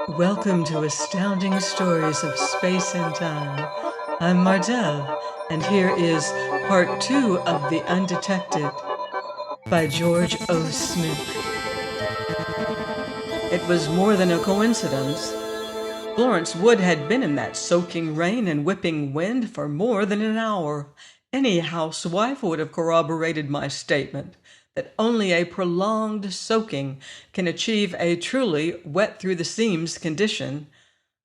Welcome to Astounding Stories of Space and Time. I'm Mardell, and here is part 2 of The Undetected by George O. Smith. It was more than a coincidence. Florence Wood had been in that soaking rain and whipping wind for more than an hour. Any housewife would have corroborated my statement that only a prolonged soaking can achieve a truly wet-through-the-seams condition.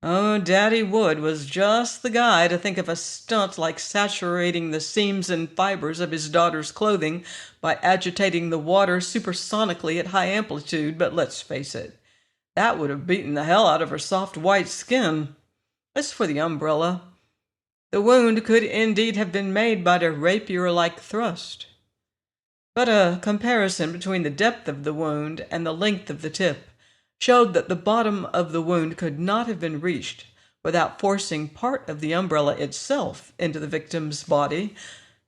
Oh, Daddy Wood was just the guy to think of a stunt like saturating the seams and fibers of his daughter's clothing by agitating the water supersonically at high amplitude, but let's face it, that would have beaten the hell out of her soft white skin. As for the umbrella, the wound could indeed have been made by a rapier-like thrust. But a comparison between the depth of the wound and the length of the tip showed that the bottom of the wound could not have been reached without forcing part of the umbrella itself into the victim's body.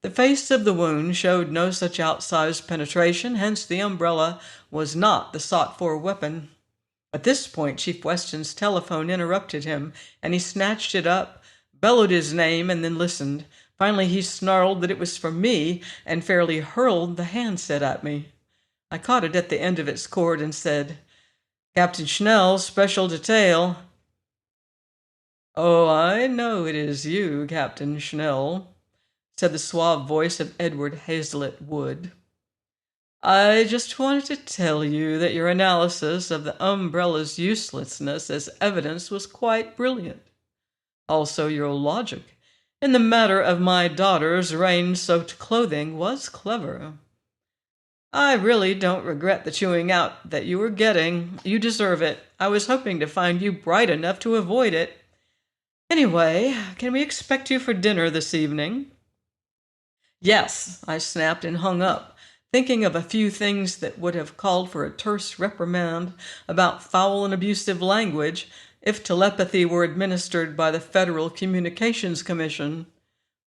The face of the wound showed no such outsized penetration, hence the umbrella was not the sought-for weapon. At this point, Chief Weston's telephone interrupted him, and he snatched it up, bellowed his name, and then listened. Finally, he snarled that it was for me and fairly hurled the handset at me. I caught it at the end of its cord and said, "Captain Schnell, special detail." "Oh, I know it is you, Captain Schnell," said the suave voice of Edward Hazlitt Wood. "I just wanted to tell you that your analysis of the umbrella's uselessness as evidence was quite brilliant. Also, your logic in the matter of my daughter's rain-soaked clothing was clever. I really don't regret the chewing out that you were getting. You deserve it. I was hoping to find you bright enough to avoid it. Anyway, can we expect you for dinner this evening?" "Yes," I snapped and hung up, thinking of a few things that would have called for a terse reprimand about foul and abusive language if telepathy were administered by the Federal Communications Commission.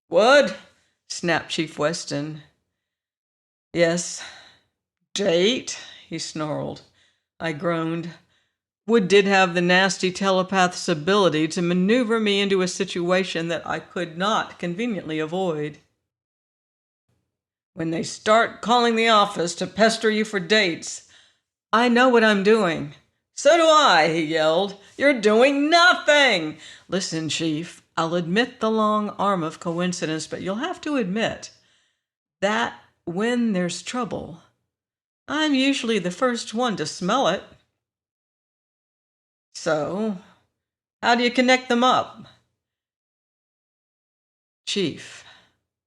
"What?" snapped Chief Weston. "Yes. Date?" he snarled. I groaned. Wood did have the nasty telepath's ability to maneuver me into a situation that I could not conveniently avoid. "When they start calling the office to pester you for dates." "I know what I'm doing." "So do I," he yelled. "You're doing nothing." "Listen, Chief, I'll admit the long arm of coincidence, but you'll have to admit that when there's trouble, I'm usually the first one to smell it." "So, how do you connect them up?" "Chief,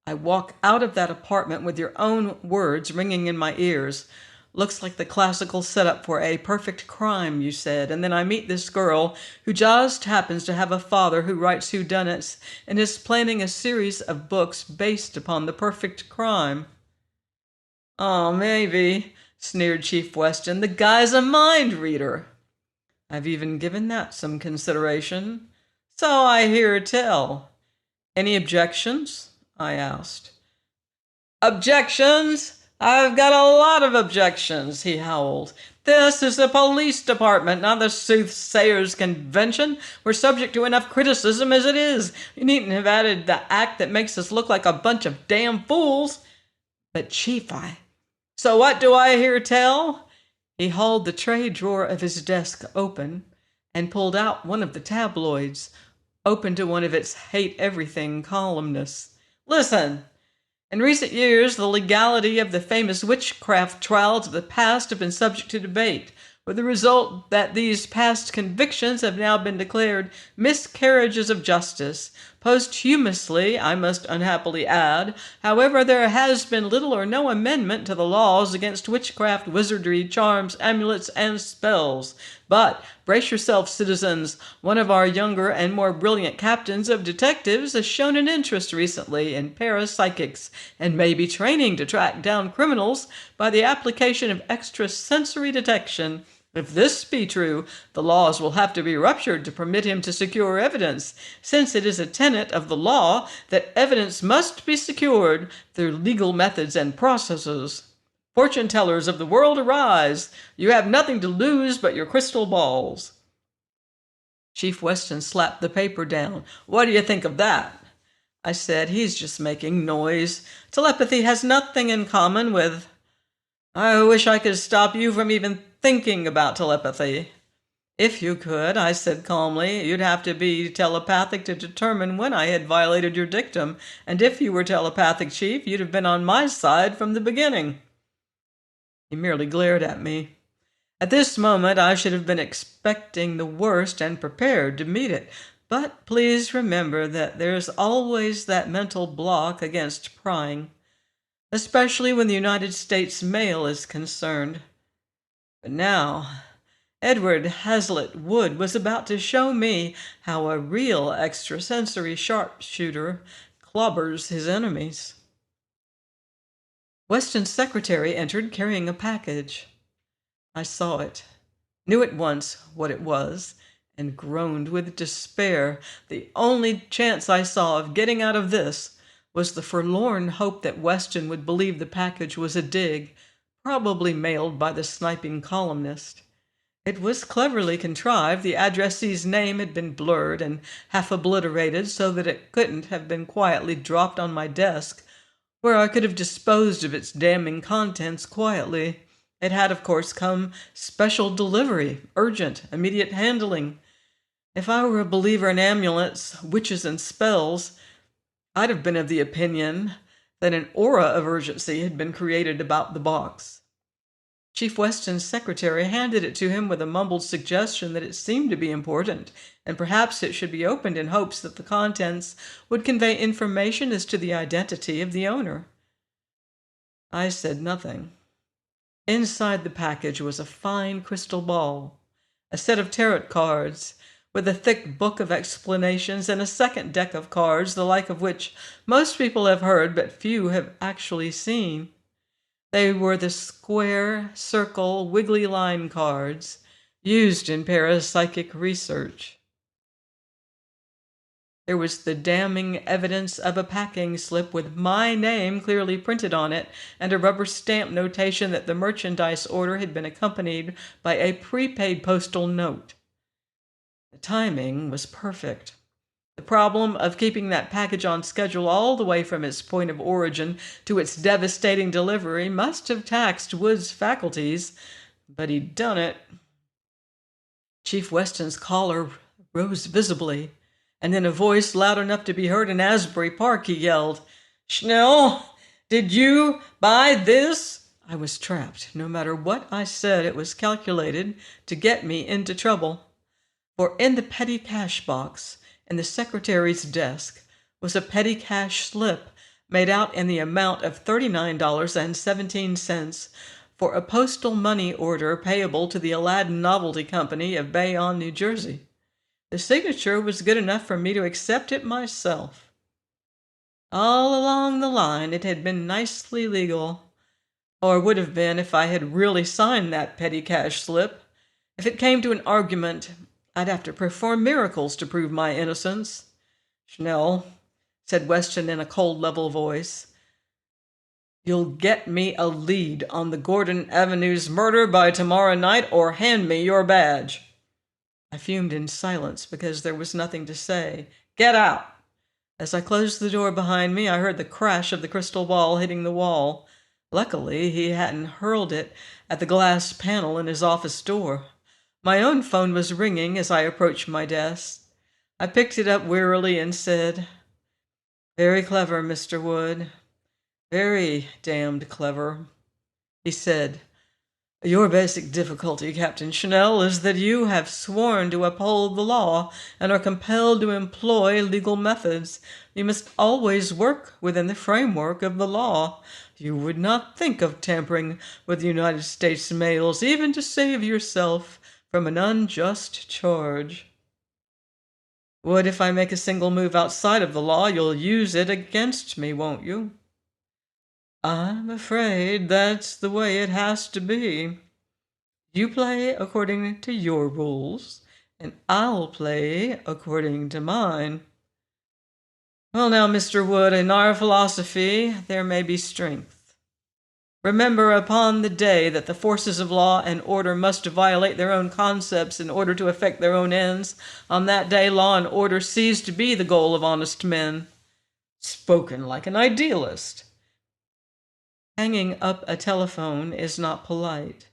I walk out of that apartment with your own words ringing in my ears. Looks like the classical setup for a perfect crime, you said, and then I meet this girl who just happens to have a father who writes whodunits and is planning a series of books based upon the perfect crime." "Oh, maybe," sneered Chief Weston. "The guy's a mind reader." "I've even given that some consideration." "So I hear tell." "Any objections?" I asked. "Objections? I've got a lot of objections," he howled. "This is the police department, not the soothsayers' convention. We're subject to enough criticism as it is. You needn't have added the act that makes us look like a bunch of damn fools." "But Chief, So what do I hear tell?" He hauled the tray drawer of his desk open and pulled out one of the tabloids, open to one of its hate-everything columnists. "Listen. In recent years, the legality of the famous witchcraft trials of the past have been subject to debate, with the result that these past convictions have now been declared miscarriages of justice. Posthumously, I must unhappily add. However, there has been little or no amendment to the laws against witchcraft, wizardry, charms, amulets, and spells. But brace yourselves, citizens. One of our younger and more brilliant captains of detectives has shown an interest recently in parapsychics and may be training to track down criminals by the application of extrasensory detection. If this be true, the laws will have to be ruptured to permit him to secure evidence, since it is a tenet of the law that evidence must be secured through legal methods and processes. Fortune tellers of the world, arise! You have nothing to lose but your crystal balls." Chief Weston slapped the paper down. "What do you think of that?" I said, "He's just making noise. Telepathy has nothing in common with—" "I wish I could stop you from even thinking about telepathy." "If you could," I said calmly, "you'd have to be telepathic to determine when I had violated your dictum, and if you were telepathic, Chief, you'd have been on my side from the beginning." He merely glared at me. At this moment I should have been expecting the worst and prepared to meet it, but please remember that there's always that mental block against prying, especially when the United States mail is concerned. But now Edward Hazlitt Wood was about to show me how a real extrasensory sharpshooter clobbers his enemies. Weston's secretary entered carrying a package. I saw it, knew at once what it was, and groaned with despair. The only chance I saw of getting out of this was the forlorn hope that Weston would believe the package was a dig, probably mailed by the sniping columnist. It was cleverly contrived. The addressee's name had been blurred and half obliterated so that it couldn't have been quietly dropped on my desk, where I could have disposed of its damning contents quietly. It had, of course, come special delivery, urgent, immediate handling. If I were a believer in amulets, witches, and spells, I'd have been of the opinion that an aura of urgency had been created about the box. Chief Weston's secretary handed it to him with a mumbled suggestion that it seemed to be important, and perhaps it should be opened in hopes that the contents would convey information as to the identity of the owner. I said nothing. Inside the package was a fine crystal ball, a set of tarot cards, with a thick book of explanations, and a second deck of cards, the like of which most people have heard but few have actually seen. They were the square, circle, wiggly line cards used in parapsychic research. There was the damning evidence of a packing slip with my name clearly printed on it, and a rubber stamp notation that the merchandise order had been accompanied by a prepaid postal note. The timing was perfect. The problem of keeping that package on schedule all the way from its point of origin to its devastating delivery must have taxed Wood's faculties, but he'd done it. Chief Weston's collar rose visibly, and in a voice loud enough to be heard in Asbury Park, he yelled, "Schnell, did you buy this?" I was trapped. No matter what I said, it was calculated to get me into trouble. For in the petty cash box, in the secretary's desk, was a petty cash slip made out in the amount of $39.17 for a postal money order payable to the Aladdin Novelty Company of Bayonne, New Jersey. The signature was good enough for me to accept it myself. All along the line it had been nicely legal, or would have been if I had really signed that petty cash slip. If it came to an argument, I'd have to perform miracles to prove my innocence. "Schnell," said Weston in a cold, level voice, "you'll get me a lead on the Gordon Avenues murder by tomorrow night, or hand me your badge." I fumed in silence because there was nothing to say. "Get out!" As I closed the door behind me, I heard the crash of the crystal ball hitting the wall. Luckily, he hadn't hurled it at the glass panel in his office door. My own phone was ringing as I approached my desk. I picked it up wearily and said, "Very clever, Mr. Wood. Very damned clever." He said, "Your basic difficulty, Captain Schnell, is that you have sworn to uphold the law and are compelled to employ legal methods. You must always work within the framework of the law. You would not think of tampering with the United States mails, even to save yourself from an unjust charge. What if I make a single move outside of the law? You'll use it against me, won't you?" "I'm afraid that's the way it has to be. You play according to your rules, and I'll play according to mine." "Well now, Mr. Wood, in our philosophy there may be strength Remember upon the day that the forces of law and order must violate their own concepts in order to effect their own ends. On that day, law and order cease to be the goal of honest men. Spoken like an idealist. Hanging up a telephone is not polite.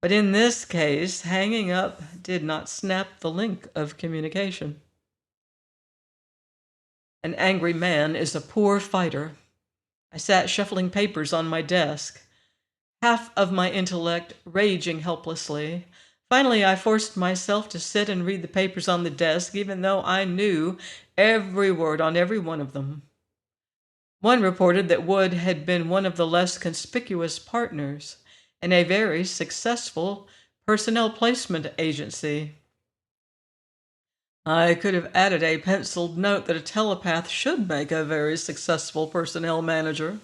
But in this case, hanging up did not snap the link of communication. An angry man is a poor fighter. I sat shuffling papers on my desk, half of my intellect raging helplessly. Finally, I forced myself to sit and read the papers on the desk, even though I knew every word on every one of them. One reported that Wood had been one of the less conspicuous partners in a very successful personnel placement agency. I could have added a penciled note that a telepath should make a very successful personnel manager.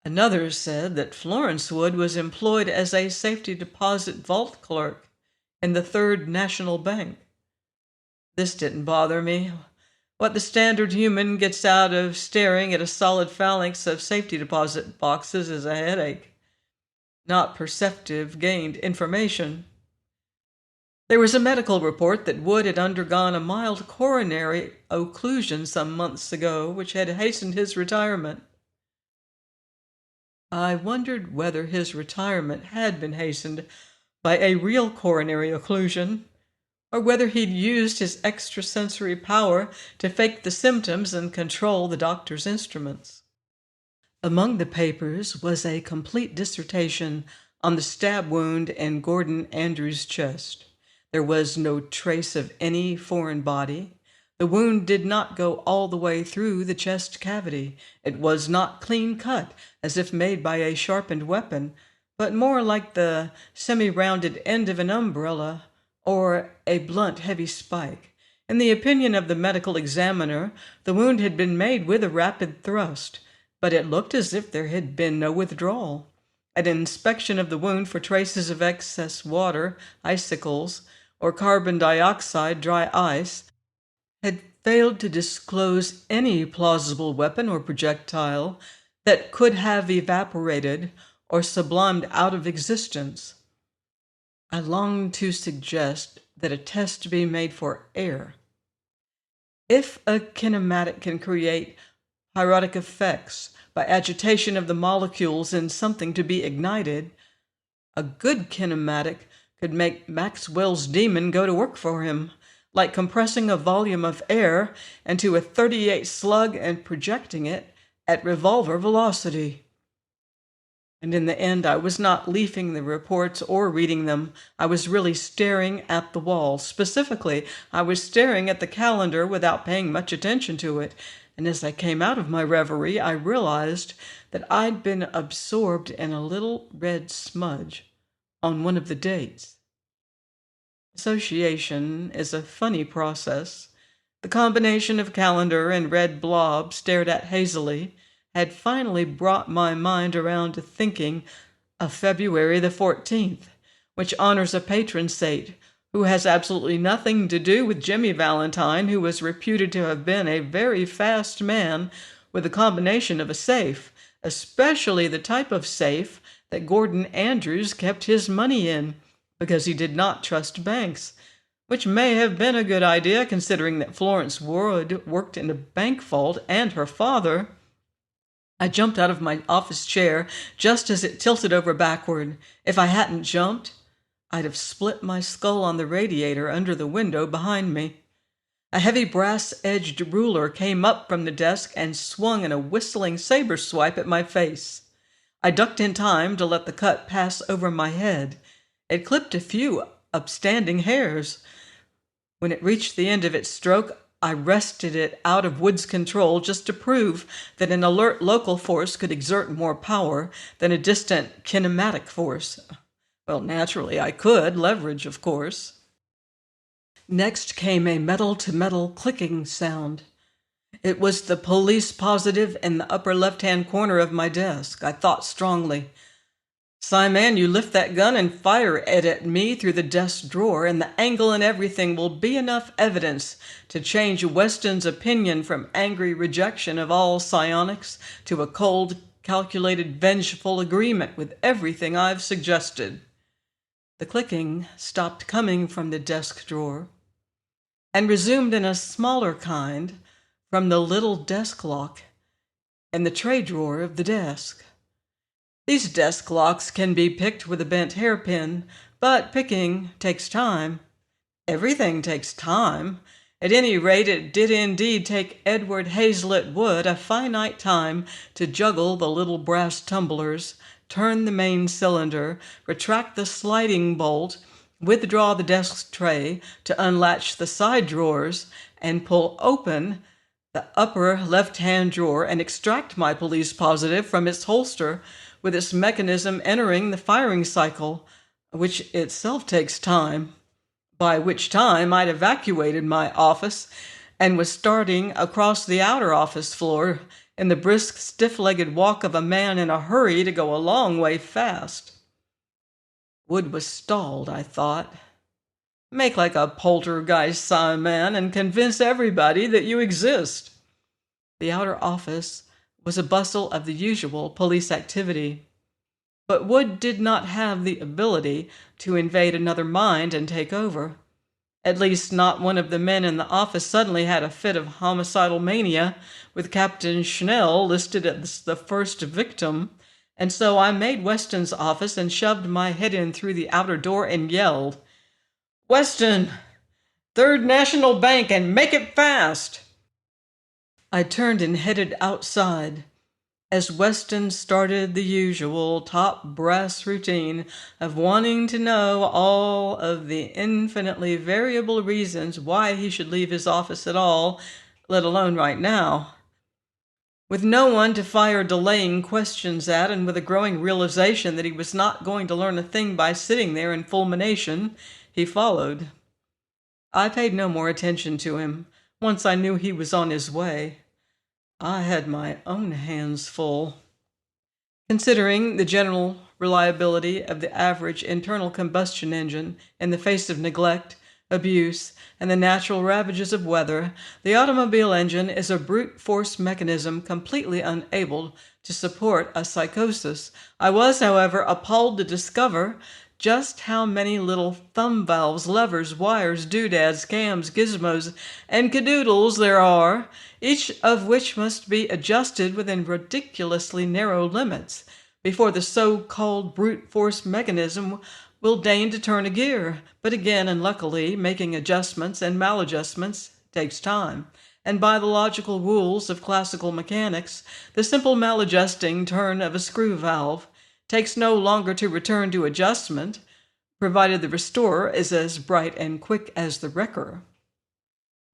Another said that Florence Wood was employed as a safety deposit vault clerk in the Third National Bank. This didn't bother me. What the standard human gets out of staring at a solid phalanx of safety deposit boxes is a headache, not perceptive gained information. There was a medical report that Wood had undergone a mild coronary occlusion some months ago, which had hastened his retirement. I wondered whether his retirement had been hastened by a real coronary occlusion, or whether he'd used his extrasensory power to fake the symptoms and control the doctor's instruments. Among the papers was a complete dissertation on the stab wound in Gordon Andrews' chest. There was no trace of any foreign body. The wound did not go all the way through the chest cavity. It was not clean cut, as if made by a sharpened weapon, but more like the semi-rounded end of an umbrella or a blunt, heavy spike. In the opinion of the medical examiner, the wound had been made with a rapid thrust, but it looked as if there had been no withdrawal. An inspection of the wound for traces of excess water, icicles, or carbon dioxide, dry ice, had failed to disclose any plausible weapon or projectile that could have evaporated or sublimed out of existence. I longed to suggest that a test be made for air. If a kinematic can create pyrotic effects by agitation of the molecules in something to be ignited, a good kinematic could make Maxwell's demon go to work for him, like compressing a volume of air into a .38 slug and projecting it at revolver velocity. And in the end, I was not leafing the reports or reading them. I was really staring at the wall. Specifically, I was staring at the calendar without paying much attention to it. And as I came out of my reverie, I realized that I'd been absorbed in a little red smudge on one of the dates. Association is a funny process. The combination of calendar and red blob stared at hazily had finally brought my mind around to thinking of February the 14th, which honors a patron saint who has absolutely nothing to do with Jimmy Valentine, who was reputed to have been a very fast man with a combination of a safe, especially the type of safe that Gordon Andrews kept his money in, because he did not trust banks, which may have been a good idea considering that Florence Wood worked in a bank vault and her father. I jumped out of my office chair just as it tilted over backward. If I hadn't jumped, I'd have split my skull on the radiator under the window behind me. A heavy brass-edged ruler came up from the desk and swung in a whistling saber swipe at my face. I ducked in time to let the cut pass over my head. It clipped a few upstanding hairs. When it reached the end of its stroke, I wrested it out of Wood's control just to prove that an alert local force could exert more power than a distant kinematic force. Well, naturally, I could leverage, of course. Next came a metal-to-metal clicking sound. It was the police positive in the upper left-hand corner of my desk. I thought strongly. "Simon, you lift that gun and fire it at me through the desk drawer, and the angle and everything will be enough evidence to change Weston's opinion from angry rejection of all psionics to a cold calculated, vengeful agreement with everything I've suggested. The clicking stopped coming from the desk drawer and resumed in a smaller kind from the little desk lock in the tray drawer of the desk. These desk locks can be picked with a bent hairpin, but picking takes time. Everything takes time. At any rate, it did indeed take Edward Hazlitt Wood a finite time to juggle the little brass tumblers, turn the main cylinder, retract the sliding bolt, withdraw the desk tray to unlatch the side drawers, and pull open the upper left-hand drawer and extract my police positive from its holster with its mechanism entering the firing cycle, which itself takes time. By which time I'd evacuated my office and was starting across the outer office floor in the brisk, stiff-legged walk of a man in a hurry to go a long way fast. Wood was stalled, I thought. Make like a poltergeist, man, and convince everybody that you exist. The outer office was a bustle of the usual police activity. But Wood did not have the ability to invade another mind and take over. At least not one of the men in the office suddenly had a fit of homicidal mania, with Captain Schnell listed as the first victim, and so I made Weston's office and shoved my head in through the outer door and yelled, "Weston, Third National Bank, and make it fast!" I turned and headed outside as Weston started the usual top brass routine of wanting to know all of the infinitely variable reasons why he should leave his office at all, let alone right now. With no one to fire delaying questions at, and with a growing realization that he was not going to learn a thing by sitting there in fulmination, he followed. I paid no more attention to him once I knew he was on his way. I had my own hands full. Considering the general reliability of the average internal combustion engine in the face of neglect, abuse, and the natural ravages of weather, the automobile engine is a brute force mechanism completely unable to support a psychosis. I was, however, appalled to discover just how many little thumb valves, levers, wires, doodads, cams, gizmos, and cadoodles there are, each of which must be adjusted within ridiculously narrow limits before the so-called brute force mechanism will deign to turn a gear. But again, and luckily, making adjustments and maladjustments takes time. And by the logical rules of classical mechanics, the simple maladjusting turn of a screw valve takes no longer to return to adjustment, provided the restorer is as bright and quick as the wrecker.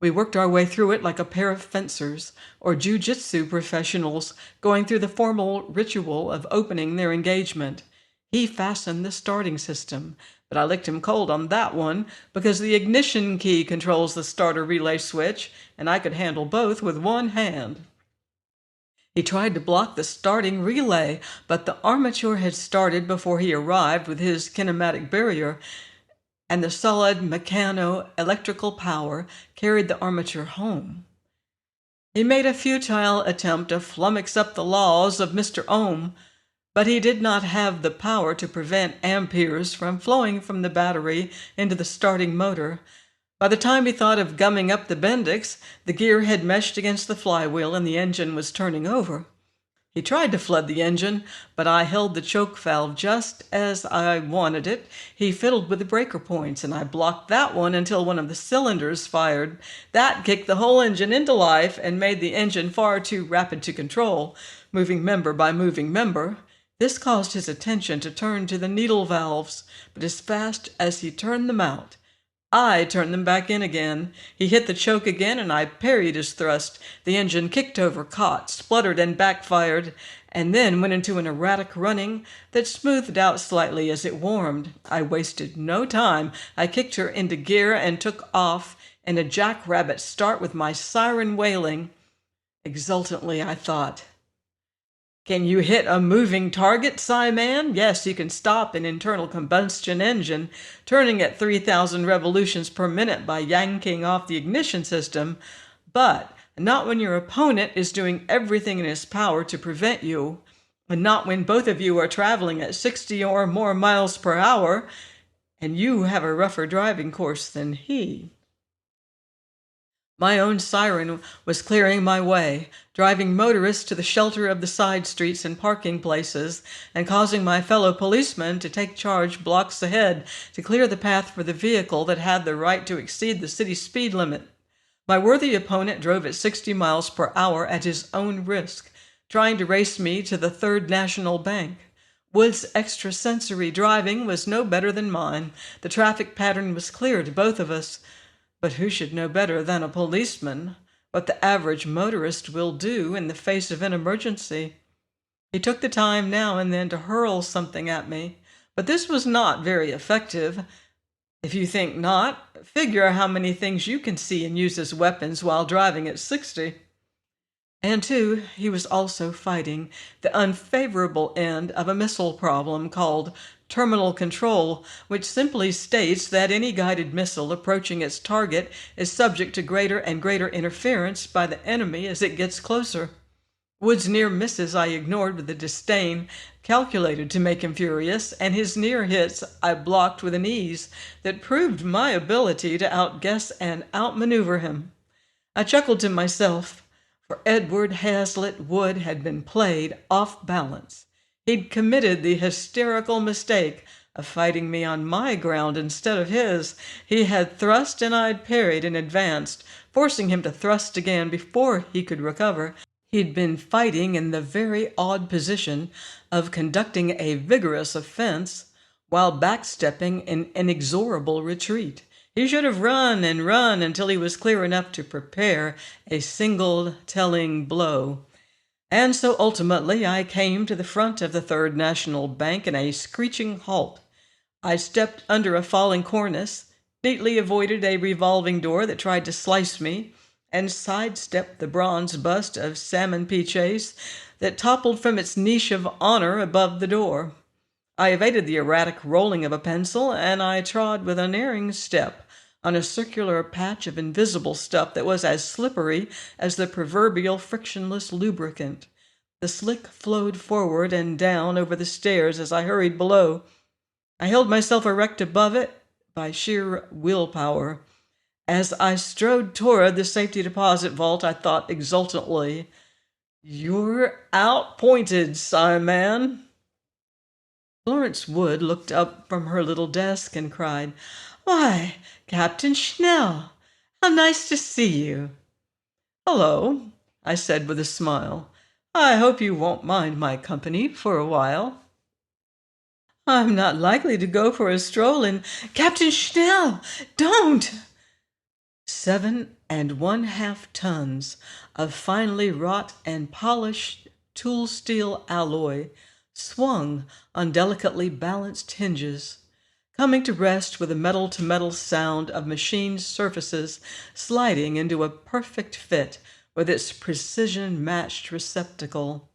We worked our way through it like a pair of fencers or jiu-jitsu professionals going through the formal ritual of opening their engagement. He fastened the starting system, but I licked him cold on that one because the ignition key controls the starter relay switch, and I could handle both with one hand. He tried to block the starting relay, but the armature had started before he arrived with his kinematic barrier, and the solid mechano-electrical power carried the armature home. He made a futile attempt to flummox up the laws of Mr. Ohm, but he did not have the power to prevent amperes from flowing from the battery into the starting motor. By the time he thought of gumming up the Bendix, the gear had meshed against the flywheel and the engine was turning over. He tried to flood the engine, but I held the choke valve just as I wanted it. He fiddled with the breaker points, and I blocked that one until one of the cylinders fired. That kicked the whole engine into life and made the engine far too rapid to control, moving member by moving member. This caused his attention to turn to the needle valves, but as fast as he turned them out, I turned them back in again. He hit the choke again, and I parried his thrust. The engine kicked over, caught, spluttered, and backfired, and then went into an erratic running that smoothed out slightly as it warmed. I wasted no time. I kicked her into gear and took off in a jackrabbit start with my siren wailing. Exultantly, I thought, "Can you hit a moving target, man? Yes, you can stop an internal combustion engine turning at 3,000 revolutions per minute by yanking off the ignition system, but not when your opponent is doing everything in his power to prevent you. but not when both of you are traveling at 60 or more miles per hour, and you have a rougher driving course than he." My own siren was clearing my way, driving motorists to the shelter of the side streets and parking places, and causing my fellow policemen to take charge blocks ahead to clear the path for the vehicle that had the right to exceed the city speed limit. My worthy opponent drove at 60 miles per hour at his own risk, trying to race me to the Third National Bank. Wood's extrasensory driving was no better than mine. The traffic pattern was clear to both of us. But who should know better than a policeman what the average motorist will do in the face of an emergency? He took the time now and then to hurl something at me, but this was not very effective. If you think not, figure how many things you can see and use as weapons while driving at 60. And two, he was also fighting the unfavorable end of a missile problem called terminal control, which simply states that any guided missile approaching its target is subject to greater and greater interference by the enemy as it gets closer. Wood's near misses I ignored with a disdain calculated to make him furious, and his near hits I blocked with an ease that proved my ability to outguess and outmaneuver him. I chuckled to myself, for Edward Hazlitt Wood had been played off balance. He'd committed the hysterical mistake of fighting me on my ground instead of his. He had thrust and I'd parried and advanced, forcing him to thrust again before he could recover. He'd been fighting in the very odd position of conducting a vigorous offense while backstepping in inexorable retreat. He should have run and run until he was clear enough to prepare a single telling blow. And so ultimately I came to the front of the Third National Bank in a screeching halt. I stepped under a falling cornice, neatly avoided a revolving door that tried to slice me, and sidestepped the bronze bust of Salmon P. Chase that toppled from its niche of honor above the door. I evaded the erratic rolling of a pencil, and I trod with unerring step on a circular patch of invisible stuff that was as slippery as the proverbial frictionless lubricant. The slick flowed forward and down over the stairs as I hurried below. I held myself erect above it by sheer willpower. As I strode toward the safety deposit vault, I thought exultantly, "You're outpointed, Simon." Florence Wood looked up from her little desk and cried, "Why, Captain Schnell, how nice to see you." "Hello," I said with a smile. "I hope you won't mind my company for a while." "I'm not likely to go for a stroll in—" "Captain Schnell, don't!" 7½ tons of finely wrought and polished tool steel alloy swung on delicately balanced hinges, coming to rest with a metal-to-metal sound of machined surfaces sliding into a perfect fit with its precision-matched receptacle.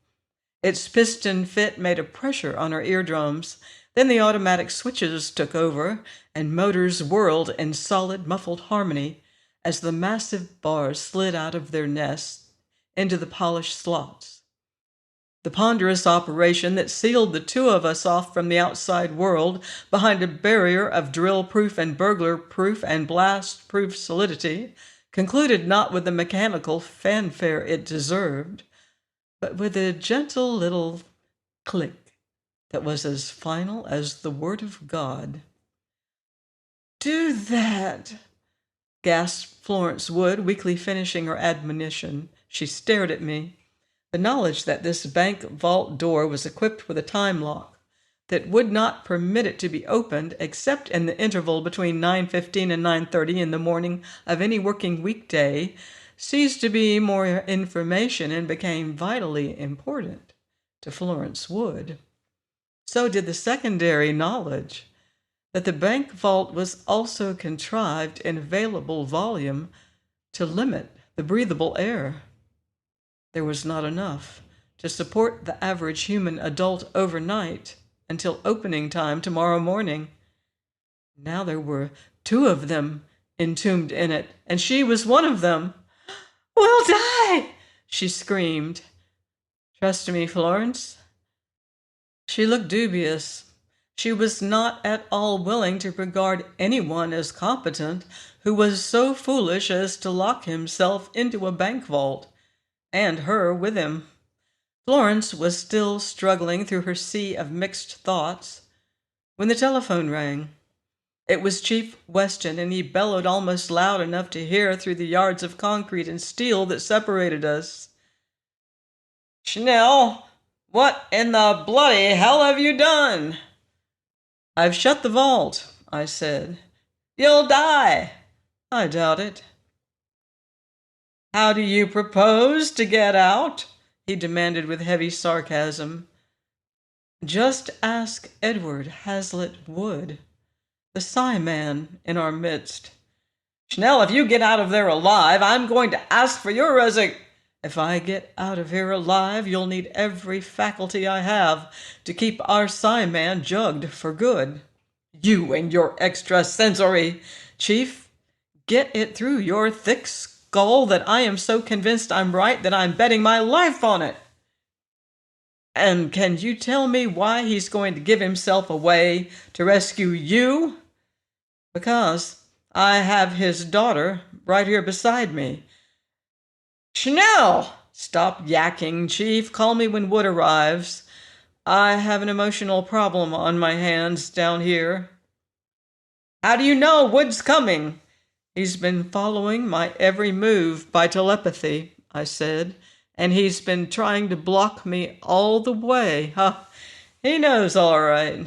Its piston fit made a pressure on our eardrums. Then the automatic switches took over, and motors whirled in solid, muffled harmony as the massive bars slid out of their nests into the polished slots. The ponderous operation that sealed the two of us off from the outside world behind a barrier of drill-proof and burglar-proof and blast-proof solidity concluded not with the mechanical fanfare it deserved, but with a gentle little click that was as final as the word of God. "Do that!" gasped Florence Wood, weakly finishing her admonition. She stared at me. The knowledge that this bank vault door was equipped with a time lock that would not permit it to be opened except in the interval between 9:15 and 9:30 in the morning of any working weekday ceased to be more information and became vitally important to Florence Wood. So did the secondary knowledge that the bank vault was also contrived in available volume to limit the breathable air. There was not enough to support the average human adult overnight until opening time tomorrow morning. Now there were two of them entombed in it, and she was one of them. "We'll die!" she screamed. "Trust me, Florence, She looked dubious. She was not at all willing to regard anyone as competent who was so foolish as to lock himself into a bank vault, and her with him. Florence was still struggling through her sea of mixed thoughts when the telephone rang. It was Chief Weston, and he bellowed almost loud enough to hear through the yards of concrete and steel that separated us. "Schnell, what in the bloody hell have you done?" "I've shut the vault," I said. "You'll die." "I doubt it." "How do you propose to get out?" he demanded with heavy sarcasm. "Just ask Edward Hazlitt Wood, the Psi-man in our midst." "Schnell, if you get out of there alive, I'm going to ask for your If I get out of here alive, you'll need every faculty I have to keep our Psi-man jugged for good." "You and your extrasensory!" "Chief, get it through your thick skull that I am so convinced I'm right that I'm betting my life on it." "And can you tell me why he's going to give himself away to rescue you?" "Because I have his daughter right here beside me." "Schnell!" "Stop yakking, Chief. Call me when Wood arrives. I have an emotional problem on my hands down here." "How do you know Wood's coming?" "He's been following my every move by telepathy," I said, "and he's been trying to block me all the way. Ha! He knows all right."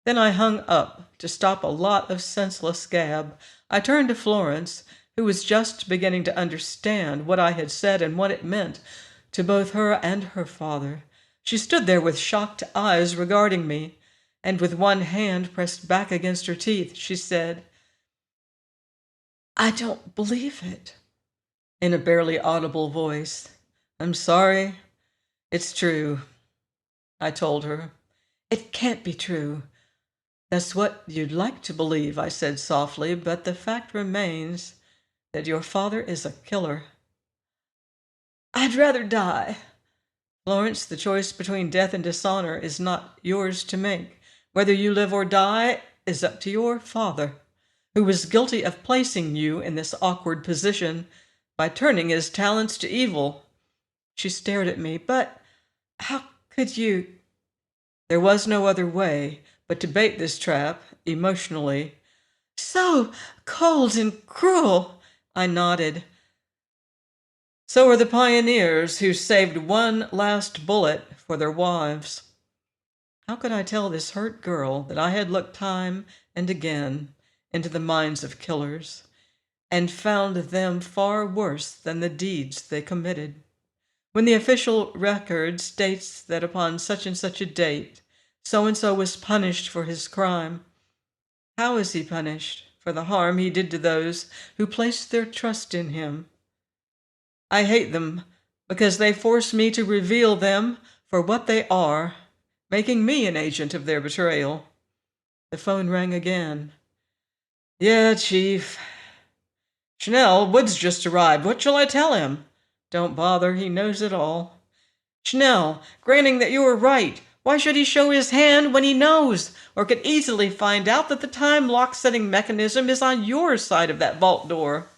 Then I hung up to stop a lot of senseless gab. I turned to Florence, who was just beginning to understand what I had said and what it meant to both her and her father. She stood there with shocked eyes regarding me, and with one hand pressed back against her teeth, she said, "I don't believe it," in a barely audible voice. "I'm sorry. It's true," I told her. "It can't be true." "That's what you'd like to believe," I said softly, "but the fact remains that your father is a killer." "I'd rather die." "Florence, the choice between death and dishonor is not yours to make. Whether you live or die is up to your father, who was guilty of placing you in this awkward position by turning his talents to evil." She stared at me. "But how could you—" There was no other way but to bait this trap emotionally. "So cold and cruel." I nodded. "So are the pioneers who saved one last bullet for their wives." How could I tell this hurt girl that I had looked time and again into the minds of killers and found them far worse than the deeds they committed? When the official record states that upon such and such a date, so-and-so was punished for his crime, how is he punished for the harm he did to those who placed their trust in him? I hate them because they force me to reveal them for what they are, making me an agent of their betrayal. The phone rang again. "Yeah, Chief." "Schnell, Wood's just arrived. What shall I tell him?" "Don't bother. He knows it all." "Schnell, granting that you are right, why should he show his hand when he knows, or could easily find out, that the time lock-setting mechanism is on your side of that vault door?"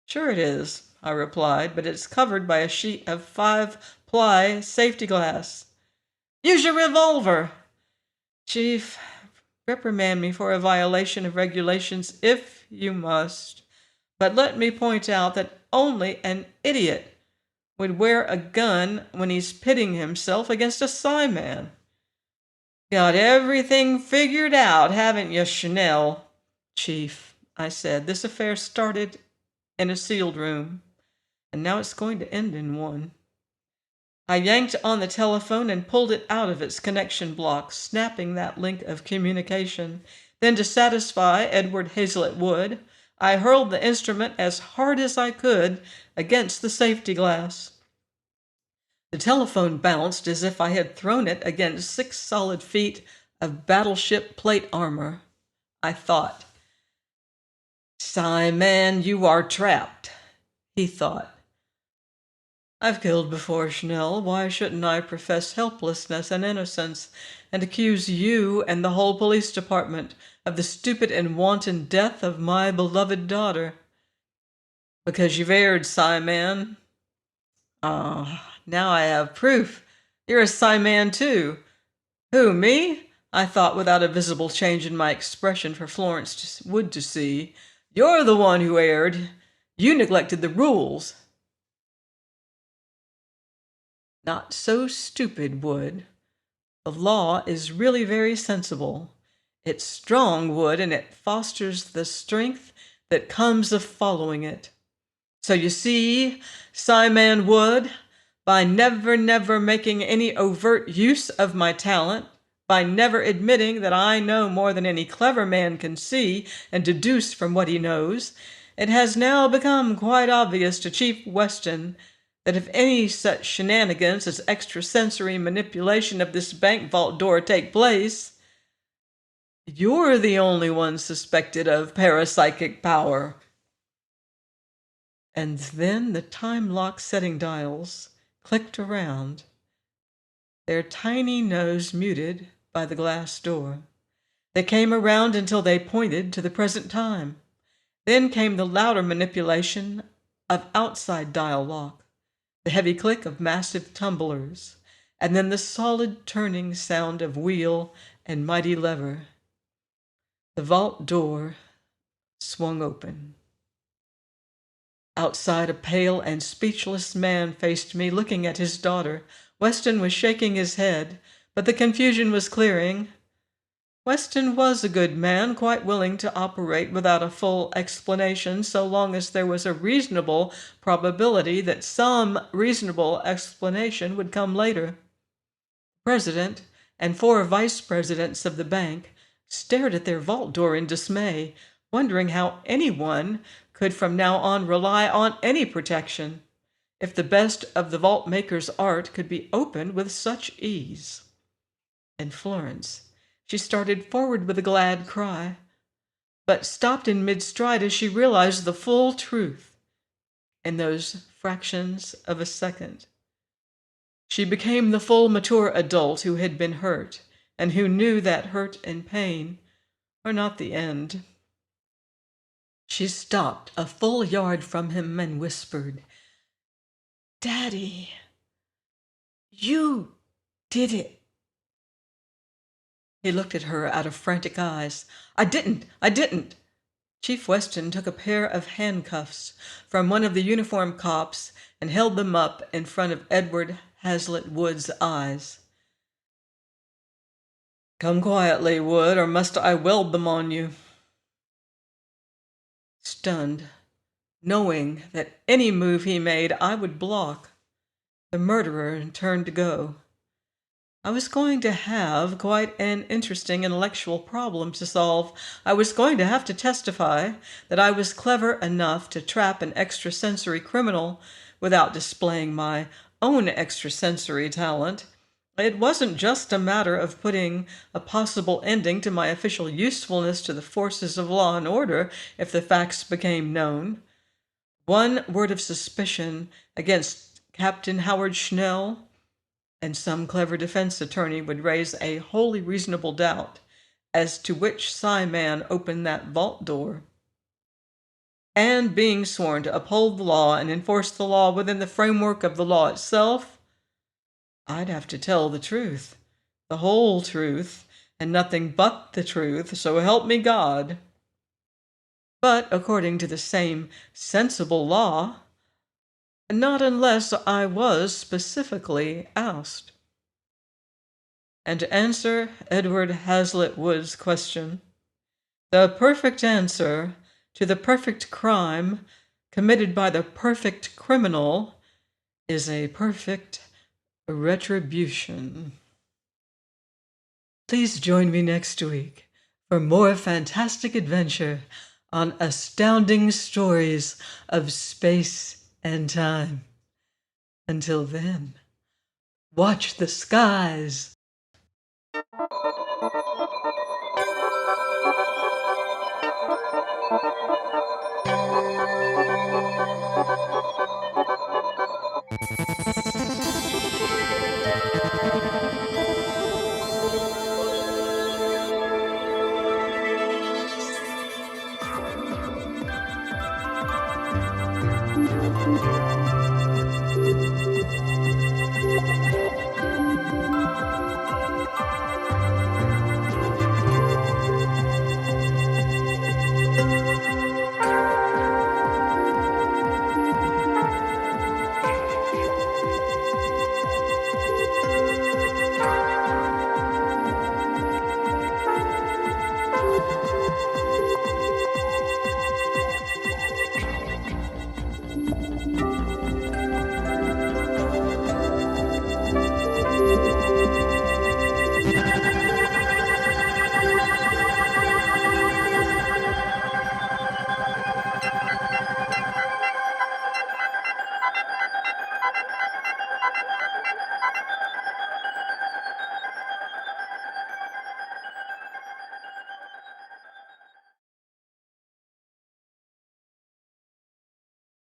"Sure it is," I replied, "but it's covered by a sheet of 5-ply safety glass." "Use your revolver." "Chief, reprimand me for a violation of regulations if you must, but let me point out that only an idiot would wear a gun when he's pitting himself against a Psi-man." "Got everything figured out, haven't you, Schnell?" "Chief," I said, "this affair started in a sealed room, and now it's going to end in one." I yanked on the telephone and pulled it out of its connection block, snapping that link of communication. Then, to satisfy Edward Hazlitt Wood, I hurled the instrument as hard as I could against the safety glass. The telephone bounced as if I had thrown it against 6 solid feet of battleship plate armor. I thought. "Psi-man, you are trapped," he thought. I've killed before, Schnell. Why shouldn't I profess helplessness and innocence and accuse you and the whole police department of the stupid and wanton death of my beloved daughter? Because you've erred, Psyman. Ah, now I have proof. You're a Psyman too. Who, me? I thought, without a visible change in my expression for Florence Wood to see. You're the one who erred. You neglected the rules. Not so stupid, Wood. The law is really very sensible. It's strong, Wood, and it fosters the strength that comes of following it. So you see, Simon Wood, by never making any overt use of my talent, by never admitting that I know more than any clever man can see and deduce from what he knows, it has now become quite obvious to Chief Weston that if any such shenanigans as extrasensory manipulation of this bank vault door take place, you're the only one suspected of parapsychic power. And then the time lock setting dials clicked around, their tiny nose muted by the glass door. They came around until they pointed to the present time. Then came the louder manipulation of outside dial lock, the heavy click of massive tumblers, and then the solid turning sound of wheel and mighty lever. The vault door swung open. Outside, a pale and speechless man faced me, looking at his daughter. Weston was shaking his head, but the confusion was clearing. Weston was a good man, quite willing to operate without a full explanation, so long as there was a reasonable probability that some reasonable explanation would come later. The president and 4 vice presidents of the bank stared at their vault door in dismay, wondering how anyone could from now on rely on any protection, if the best of the vault maker's art could be opened with such ease. And Florence, she started forward with a glad cry, but stopped in mid-stride as she realized the full truth in those fractions of a second. She became the full mature adult who had been hurt, and who knew that hurt and pain are not the end. She stopped a full yard from him and whispered, "Daddy, you did it." He looked at her out of frantic eyes. I didn't. Chief Weston took a pair of handcuffs from one of the uniformed cops and held them up in front of Edward Hazlitt Wood's eyes. "Come quietly, Wood, or must I weld them on you?" Stunned, knowing that any move he made I would block, the murderer turned to go. I was going to have quite an interesting intellectual problem to solve. I was going to have to testify that I was clever enough to trap an extrasensory criminal without displaying my own extrasensory talent. It wasn't just a matter of putting a possible ending to my official usefulness to the forces of law and order if the facts became known. One word of suspicion against Captain Howard Schnell, and some clever defense attorney would raise a wholly reasonable doubt as to which Psyman opened that vault door. And being sworn to uphold the law and enforce the law within the framework of the law itself, I'd have to tell the truth, the whole truth, and nothing but the truth, so help me God. But according to the same sensible law, not unless I was specifically asked. And to answer Edward Hazlitt Wood's question, the perfect answer to the perfect crime committed by the perfect criminal is a perfect retribution. Please join me next week for more fantastic adventure on astounding stories of space and time. Until then, watch the skies.